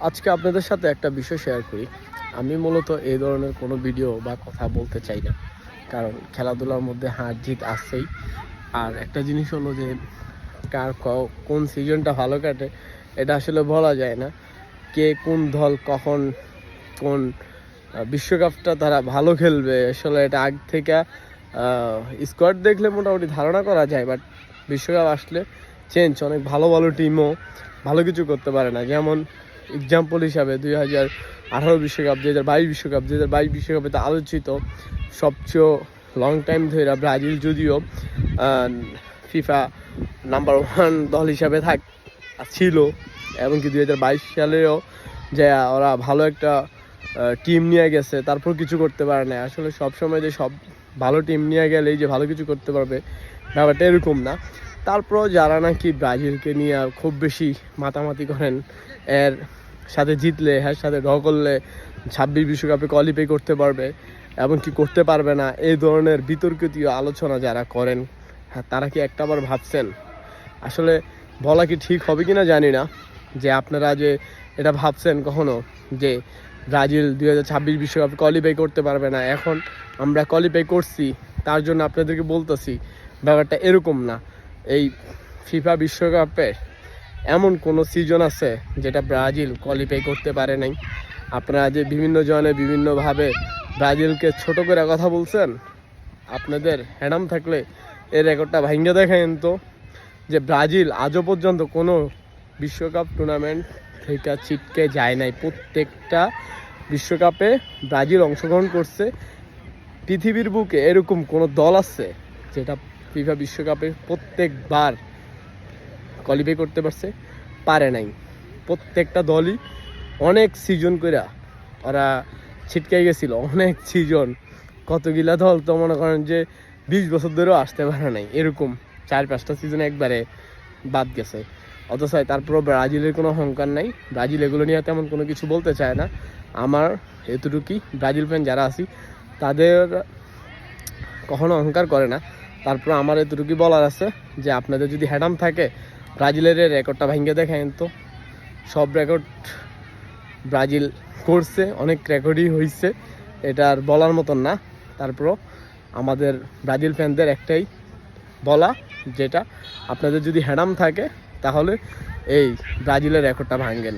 আজকে আপনাদের সাথে একটা বিষয় শেয়ার করি। আমি মূলত এই ধরনের কোনো ভিডিও বা কথা বলতে চাই না, কারণ খেলাধুলার মধ্যে হার জিত আসছেই। আর একটা জিনিস হলো যে কার কোন সিজনটা ভালো কাটে এটা আসলে বলা যায় না। কে কোন দল কখন কোন বিশ্বকাপটা তারা ভালো খেলবে আসলে এটা আগ থেকে স্কোয়াড দেখলে মোটামুটি ধারণা করা যায়, বাট বিশ্বকাপ আসলে চেঞ্জ, অনেক ভালো ভালো টিমও ভালো কিছু করতে পারে না। যেমন এক্সাম্পল হিসাবে 2018 বিশ্বকাপ, 2022 বিশ্বকাপ, 2022 বিশ্বকাপে তো আলোচিত সবচেয়ে লং টাইম ধরে ব্রাজিল যদিও ফিফা নাম্বার 1 দল হিসাবে ছিল, এমনকি 2022 সালেও যে ওরা ভালো একটা টিম নিয়ে গেছে, তারপর কিছু করতে পারে না। আসলে সবসময় যে সব ভালো টিম নিয়ে গেলেই যে ভালো কিছু করতে পারবে ব্যাপারটা এরকম না। তারপরও যারা নাকি ব্রাজিলকে নিয়ে খুব বেশি মাতামাতি করেন, এর সাথে জিতলে এর সাথে ড্র করলে 26 বিশ্বকাপে কোয়ালিফাই করতে পারবে এবং কি করতে পারবে না, এই ধরনের বিতর্কিত আলোচনা যারা করেন, হ্যাঁ তারা কি একটাবার ভাবছেন আসলে বলা কি ঠিক হবে কি না জানি না, যে আপনারা যে এটা ভাবছেন কখনো যে ব্রাজিল 2026 বিশ্বকাপে কোয়ালিফাই করতে পারবে না, এখন আমরা কোয়ালিফাই করছি তার জন্য আপনাদেরকে বলতেছি ব্যাপারটা এরকম না। এই ফিফা বিশ্বকাপে এমন কোনো সিজন আছে যেটা ব্রাজিল কোয়ালিফাই করতে পারে নাই। আপনারা যে বিভিন্ন জনে বিভিন্নভাবে ব্রাজিলকে ছোট করে কথা বলছেন, আপনাদের হ্যাডাম থাকলে এই রেকর্ডটা ভাঙিয়ে দেখেন তো, যে ব্রাজিল আজও পর্যন্ত কোনো বিশ্বকাপ টুর্নামেন্ট থেকে ছিটকে যায় নাই। প্রত্যেকটা বিশ্বকাপে ব্রাজিল অংশগ্রহণ করছে। পৃথিবীর বুকে এরকম কোনো দল আছে যেটা ফিফা বিশ্বকাপে প্রত্যেকবার কোয়ালিফাই করতে পারে নাই। প্রত্যেকটা দলই অনেক সিজন করে ওরা ছিটকে গেছিল, অনেক সিজন। কতগুলা দল তো মনে করেন যে 20 বছর ধরেও আসতে পারে নাই, এরকম 4-5টা সিজন একবারে বাদ গেছে। অথচ তারপরও ব্রাজিলের কোনো অহংকার নাই, ব্রাজিল এগুলো নিয়ে তেমন কোনো কিছু বলতে চায় না। আমার এতটুকুই, ব্রাজিল ফ্যান যারা আছি তাদের কখনো অহংকার করে না। তারপর আমার এতটুকুই বলার আছে যে আপনাদের যদি হ্যাডাম থাকে ব্রাজিলের রেকর্ডটা ভাঙিয়ে দেখেন তো। সব রেকর্ড ব্রাজিল করছে, অনেক রেকর্ডই হয়েছে, এটা আর বলার মতন না। তারপরও আমাদের ব্রাজিল ফ্যানদের একটাই বলা, যেটা আপনাদের যদি হ্যাডাম থাকে তাহলে এই ব্রাজিলের রেকর্ডটা ভাঙেন।